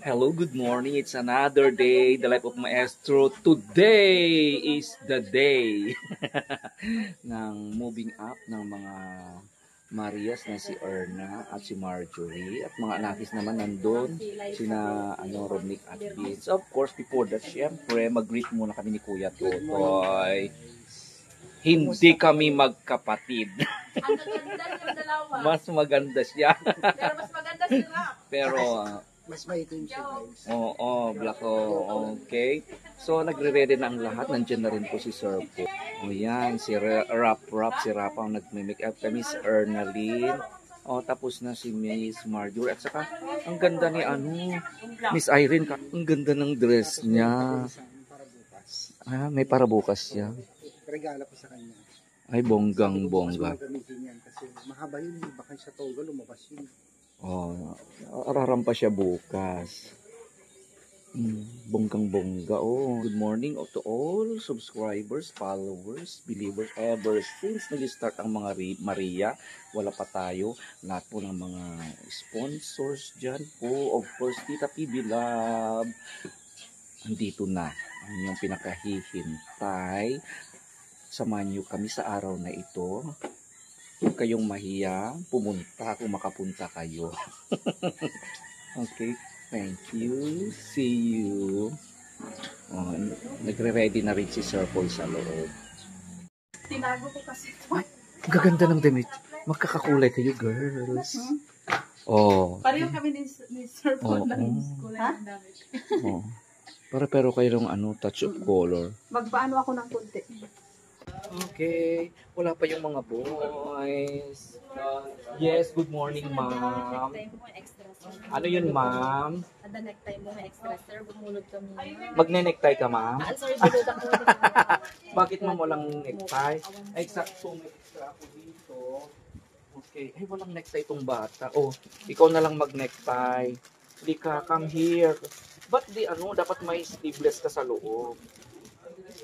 Hello, good morning. It's another day, the life of Maestro. Today is the day ng moving up ng mga Marias na si Erna at si Marjorie. At mga anakis naman nandun, sina Romnick at Vince. Of course, before that, syempre, mag-greet muna kami ni Kuya Totoy. Hindi kami magkapatid. Ang ganda yung dalawa. Mas maganda siya. Pero mas maganda si Rap. Pero mas maitim siya, guys. Oo, black okay. So nagre-ready na ang lahat. Nandiyan na rin po si Sir po. O yan, si Rap si Rap ang nagme-make up kami, si Ernaline. O tapos na si Miss Marjorie. At saka ang ganda ni Miss Irene. Ang ganda ng dress niya. May para bukas siya. Regalo ko sa kanya. Ay, bonggang-bongga. Gamitin yan kasi mahaba yun. Baka sa toga lumabas yun. Ararampa siya bukas. Bonggang-bongga. Good morning to all subscribers, followers, believers ever since nag-start ang mga Maria. Wala pa tayo. Lahat po ng mga sponsors dyan po. Of course, Tita PB Love. Andito na ang inyong pinakahihintay. Samahan niyo kami sa araw na ito. Huwag kayong mahiya. Pumunta kung makapunta kayo. Okay. Thank you. See you. Nagre-ready na rin si Sir Paul sa loob. Tinago ko kasi ito. Gaganda ng damit. Magkakakulay kayo, girls. Pareho kami ni Sir Paul na kulay ng damit. Pero kayong touch of color. Magpaano ako ng kunti. Okay. Wala pa yung mga boys. Yes, good morning, ma'am. Ano yun, ma'am? Ada necktie mo, extra, sir. Bumulog kami. Magne-necktie ka, ma'am? Sorry, biludak mo. Bakit ma'am walang necktie? Ay, sakto, may extra ako dito. Okay. Ay, walang necktie itong bata. Ikaw na lang mag-necktie. Hindi ka, come here. Ba't dapat may sleeveless ka sa loob?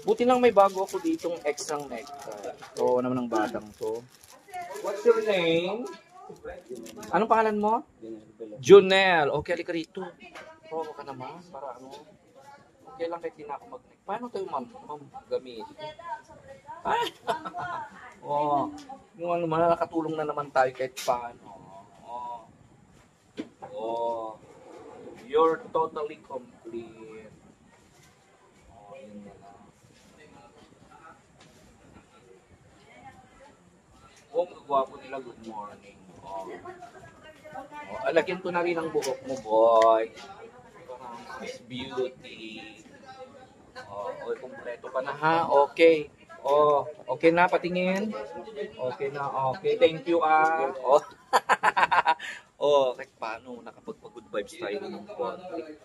Buti lang may bago ako ditong extra necktie. Ito naman ang batang to. What's your name? Anong pangalan mo? Junel. Okay, halika rito. Ka naman. Para okay lang kahit di na ako mag-neck. Paano tayo, ma'am? Ma'am, gamit. Ay! Yung nakatulong na naman tayo kahit paano. You're totally complete. Yun na lang. Magwapo nila, good morning. Alagyan ko na rin ang buhok mo, boy. Miss Beauty. Kompleto ka na, ha? Okay. Okay na, patingin. Okay na, okay. Thank you, kahit paano, nakapagpa-good vibes tayo ng konti.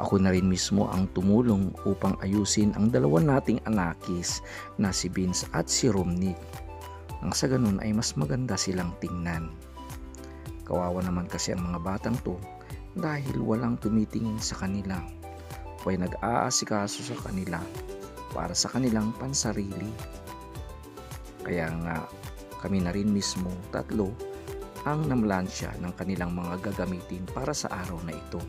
Ako na rin mismo ang tumulong upang ayusin ang dalawa nating anakis na si Vince at si Romnick. Nang sa ganun ay mas maganda silang tingnan. Kawawa naman kasi ang mga batang to dahil walang tumitingin sa kanila o ay nag-aasikaso sa kanila para sa kanilang pansarili. Kaya nga kami na rin mismo tatlo ang namlansya ng kanilang mga gagamitin para sa araw na ito.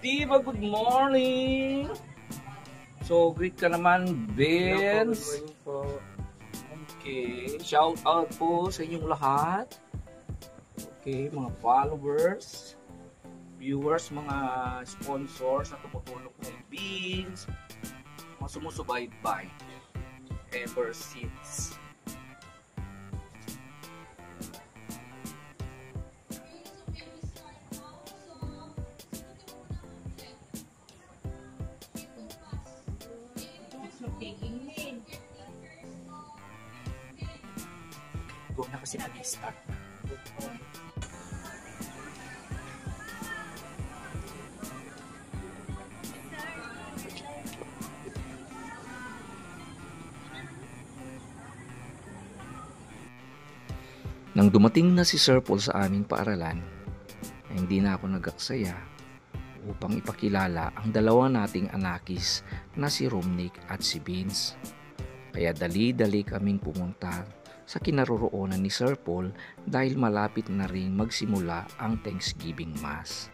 Diva, good morning! So, greet ka naman, Vince. Okay, shout out po sa inyong lahat. Okay, mga followers, viewers, mga sponsors na tumutulong kay Beans, mga sumusubaybay ever since. Go na kasi mag-start. Nang dumating na si Sir Paul sa aming paaralan, ay hindi na ako nag-aksaya upang ipakilala ang dalawa nating anakis na si Romnick at si Beans. Kaya dali-dali kaming pumunta sa kinaroroonan ni Sir Paul dahil malapit na ring magsimula ang Thanksgiving Mass.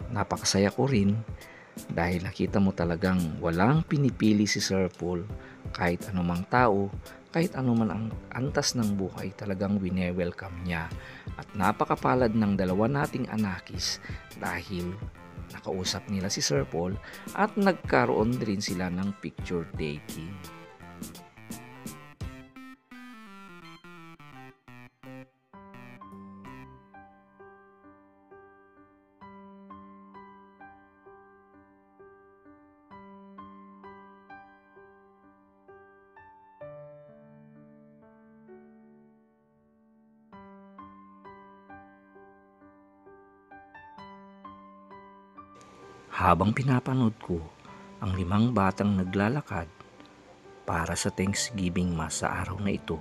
Napakasaya ko rin dahil nakita mo talagang walang pinipili si Sir Paul. Kahit anumang tao, kahit anuman ang antas ng buhay, talagang wine-welcome niya. At napakapalad ng dalawa nating anakis dahil nakausap nila si Sir Paul at nagkaroon rin sila ng picture taking. Habang pinapanood ko ang 5 batang naglalakad para sa Thanksgiving Mass sa araw na ito,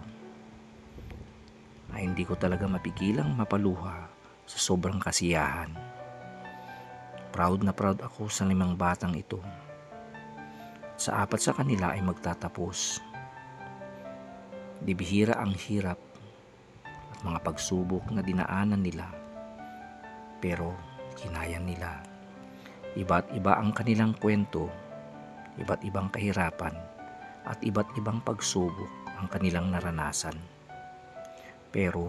ay hindi ko talaga mapigilang mapaluha sa sobrang kasiyahan. Proud na proud ako sa 5 batang ito. Sa 4 sa kanila ay magtatapos. Di bihira ang hirap at mga pagsubok na dinaanan nila, pero kinaya nila. Iba't iba ang kanilang kwento, iba't ibang kahirapan, at iba't ibang pagsubok ang kanilang naranasan. Pero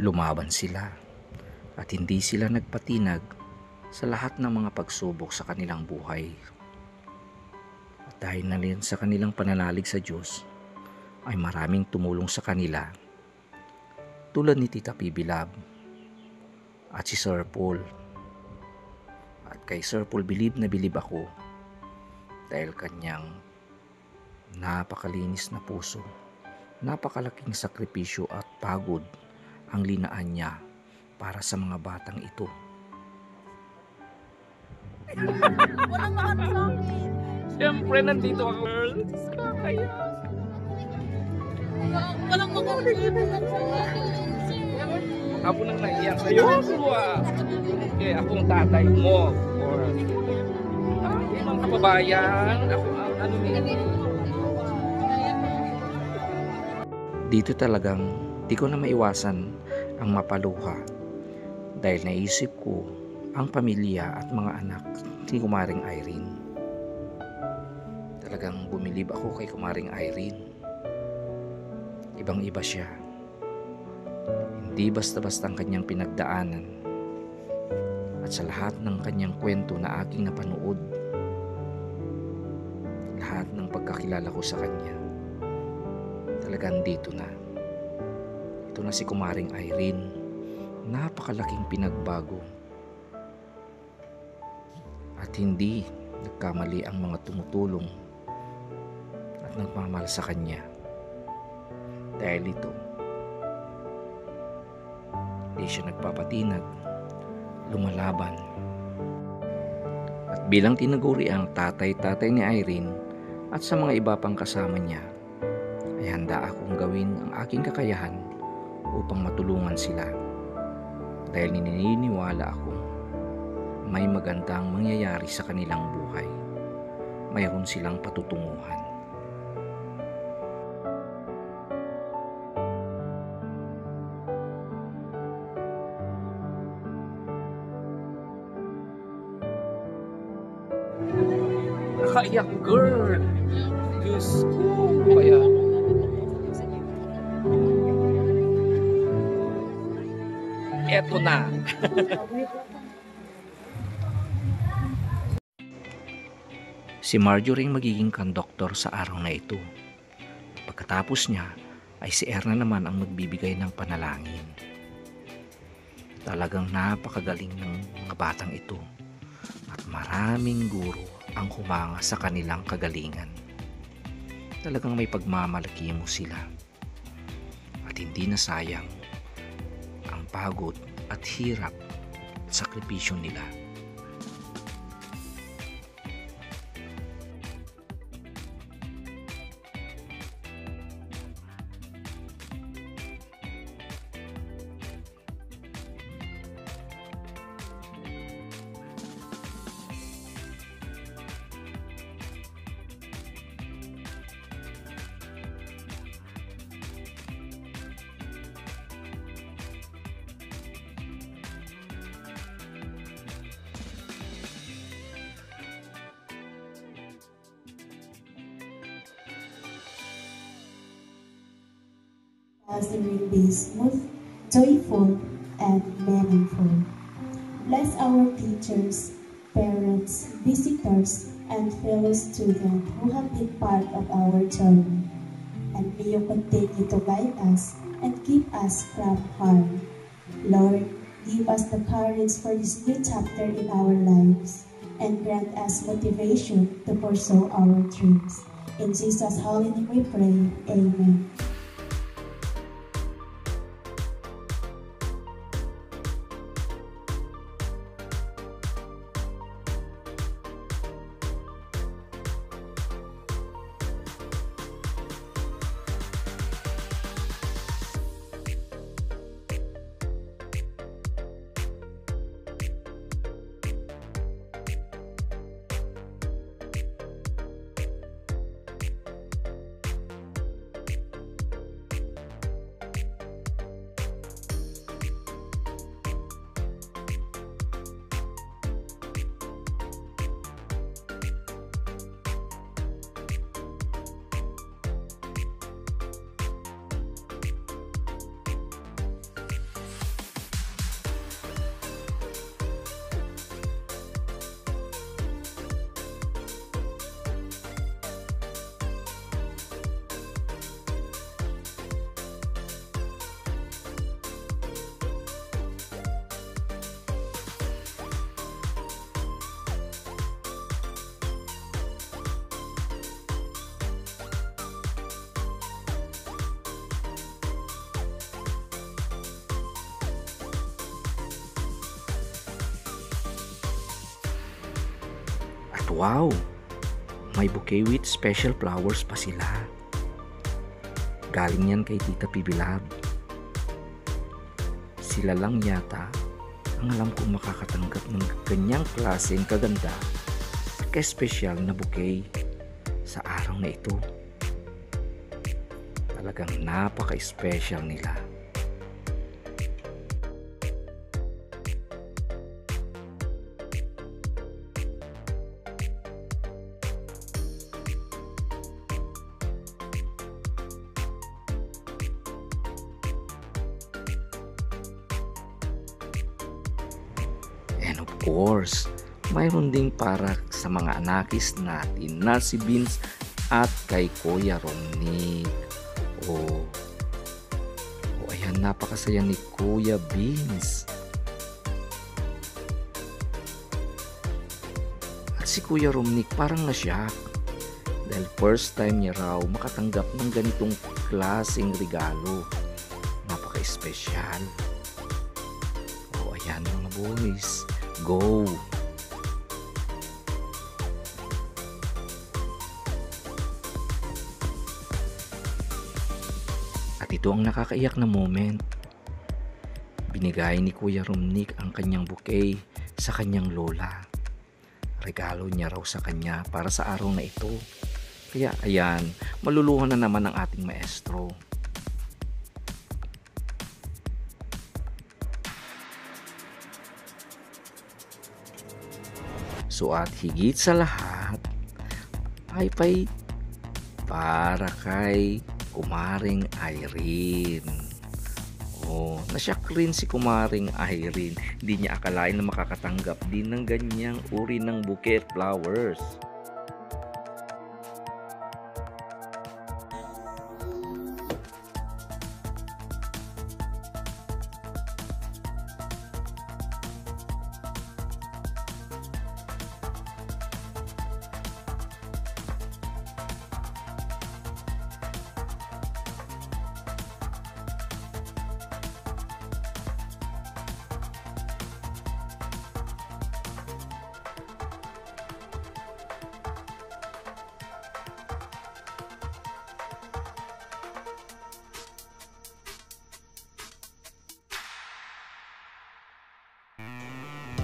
lumaban sila at hindi sila nagpatinag sa lahat ng mga pagsubok sa kanilang buhay. At dahil na rin sa kanilang pananalig sa Diyos, ay maraming tumulong sa kanila, tulad ni Tita Pibilab at si Sir Paul. At kay Sir Paul, bilib na bilib ako dahil kanyang napakalinis na puso, napakalaking sakripisyo at pagod ang linaan niya para sa mga batang ito. Walang makakasangin. Siyempre, nandito ako, girls. Kaya. Walang makakasangin. Ako nang naiyak sa'yo. Okay, akong tatay mo. Or, mga kababayan. Ako ang ano nito. Dito talagang di ko na maiwasan ang mapaluha dahil naisip ko ang pamilya at mga anak ni Kumaring Irene. Talagang bumilib ako kay Kumaring Irene. Ibang-iba siya. Hindi basta-basta ang kanyang pinagdaanan. At sa lahat ng kanyang kwento na aking napanood, lahat ng pagkakilala ko sa kanya, talagang dito na. Ito na si Kumaring Irene. Napakalaking pinagbago. At hindi nagkamali ang mga tumutulong at nagmamahal sa kanya. Dahil ito, hindi siya nagpapatinag, lumalaban. At bilang tinaguri ang tatay-tatay ni Irene at sa mga iba pang kasama niya, ay handa akong gawin ang aking kakayahan upang matulungan sila. Dahil naniniwala ako may magandang mangyayari sa kanilang buhay. Mayroon silang patutunguhan. nakakaiyak, girl. Diyos ko. Kaya, eto na. Si Marjorie magiging conductor sa araw na ito. Pagkatapos niya, ay si Erna naman ang magbibigay ng panalangin. Talagang napakagaling ng mga batang ito at maraming guro ang humanga sa kanilang kagalingan. Talagang may pagmamalaki mo sila at hindi nasayang ang pagod at hirap at sakripisyo nila. As it will be smooth, joyful, and meaningful. Bless our teachers, parents, visitors, and fellow students who have been part of our journey. And may you continue to guide us and keep us from harm. Lord, give us the courage for this new chapter in our lives and grant us motivation to pursue our dreams. In Jesus' holy name we pray. Amen. Wow! May bouquet with special flowers pa sila. Galing yan kay Tita Pibilab. Sila lang yata ang alam kong makakatanggap ng ganyang klaseng kaganda at ka-special na bouquet sa araw na ito. Talagang napaka-special nila. And of course, mayroon ding para sa mga anakis natin na si Vince at kay Kuya Romnick. Ayan, napakasaya ni Kuya Vince. At si Kuya Romnick parang na-shock dahil first time niya raw makatanggap ng ganitong klaseng regalo. Napaka-espesyal. Ayan mga boys, go! At ito ang nakakaiyak na moment. Binigay ni Kuya Romnick ang kanyang bouquet sa kanyang lola. Regalo niya raw sa kanya para sa araw na ito. Kaya ayan, maluluhan na naman ang ating maestro. So at higit sa lahat, Paypay para kay Kumaring Irene. Oh, nasyak rin si Kumaring Irene. Hindi niya akalain na makakatanggap din ng ganyang uri ng bouquet flowers.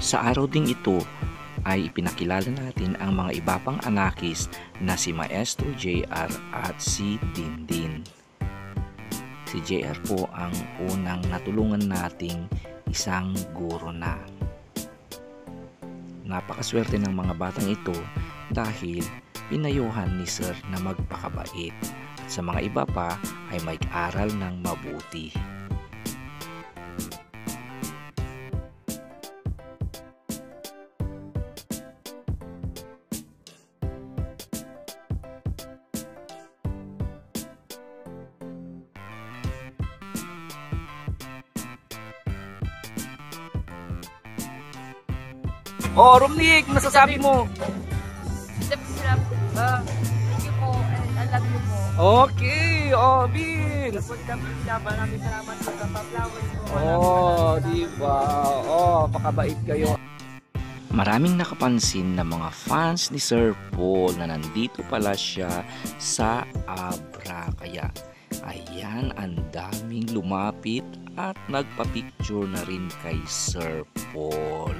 Sa araw ding ito ay ipinakilala natin ang mga iba pang anakis na si Maestro JR at si Dindin. Si JR po ang unang natulungan nating isang guro na. Napakaswerte ng mga batang ito dahil pinayuhan ni Sir na magpakabait. Sa mga iba pa ay mag-aral ng mabuti. Oh, Rumnik, masasabi mo? Thank you po and I love you po. Okay, oh, Vince. Maraming salamat po sa pa-flowers po. Oh, diba? Oh, pakabait kayo. Maraming nakapansin na mga fans ni Sir Paul na nandito pala siya sa Abra. Kaya, ayan, ang daming lumapit at nagpa-picture na rin kay Sir Paul.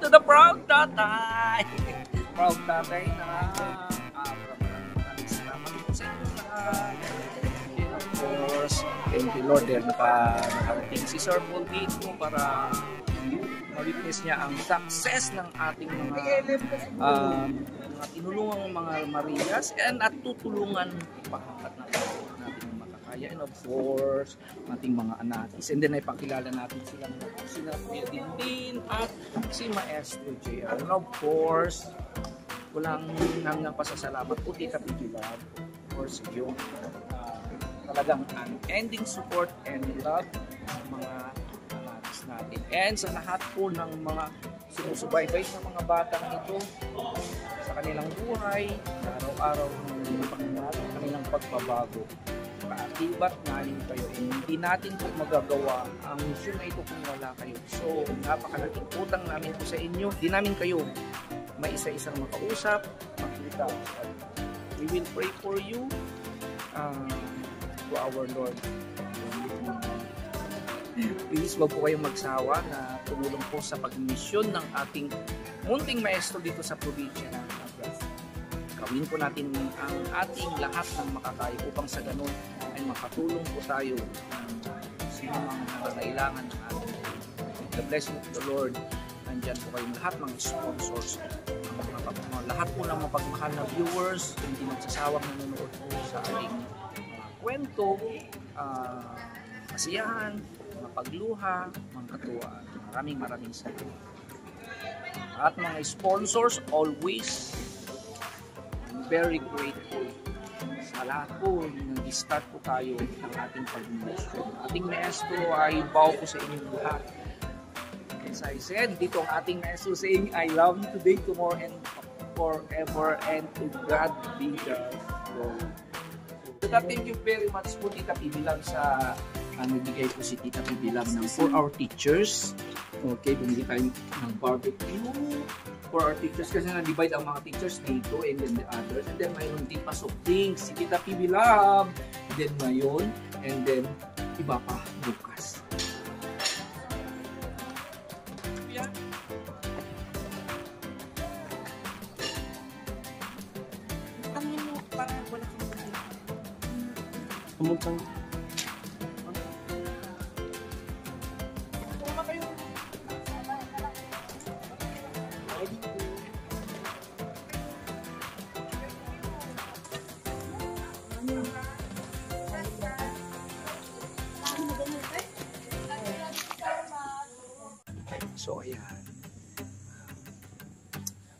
To the proud tatay. Proud tatay na maraming salamat po sa inyo lahat. And of course, thank you Lord dahil nakarating si Sir Paul dito para ma-witness niya ang success ng ating mga tinulungang mga Marias and at tutulungan pa at natin makakaya. And of course, ating mga anakis. And then ay pakilala natin sila Kuya Dindin at si Maestro JR. And of course, walang hanggang pasasalamat po Tita Pigilab for sa iyo. Talagang unending support and love ng mga anakis natin. And sa lahat po ng mga sumusubaybay sa mga batang ito sa kanilang buhay, araw-araw ng kanilang pagbabago. Kaatibat namin kayo. Hindi natin po magagawa ang mission na ito kung wala kayo. So, napakalaking utang namin po sa inyo. Hindi namin kayo may isa-isang makausap, makita. We will pray for you to our Lord. Please, wag po kayong magsawa na tumulong po sa pag-mission ng ating munting maestro dito sa probinsya ng Abras. Gawin po natin ang ating lahat ng makakaya upang sa ganun ay makatulong po tayo sino mang nangangailangan ng ating. The blessing of the Lord, nandyan po kayong lahat mga sponsors, lahat po ng mapagmahal na viewers, hindi magsasawang nanonood po sa ating kwento, kasiyahan, mga pagluha, mga katuwaan. Maraming salamat. At mga sponsors, always very grateful sa lahat po nag-start po tayo ng ating pag-maestro. Ating maestro ay bao po sa inyong lahat. As I said, dito ang ating maestro saying, I love you today, tomorrow, and forever, and to God be the glory. So thank you very much po Tita Pigilab sa nagbigay po si Tita Pigilab ng for our teachers. Okay, bumili tayo ng barbecue for our teachers kasi na-divide ang mga teachers dito and then the others. And then mayroon din pa soft drinks si Tita Pigilab. And then ngayon, and then iba pa bukas. Pumuntang. So ayan,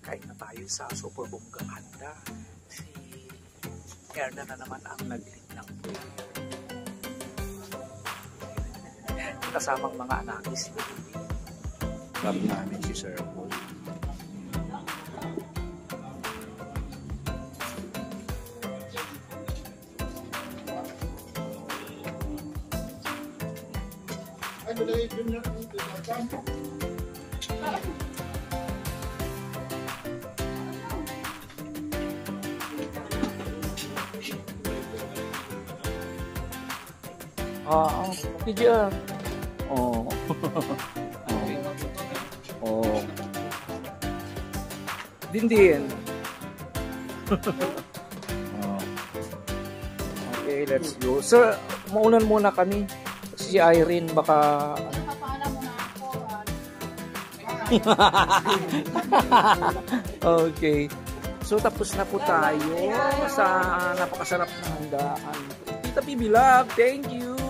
kain na tayo sa super bonggang handa. Si Erna na naman ang nag-lead ng food. Kasamang mga anakis. Love namin si Sir Paul. Okay dyan. Oh. Oh. Din. Oh. Okay, let's go. Sir, maunan muna kami. Si Irene baka Napapaalam mo na ako. okay. So tapos na po tayo sa napakasarap na handaan. Tita Bibilab, thank you.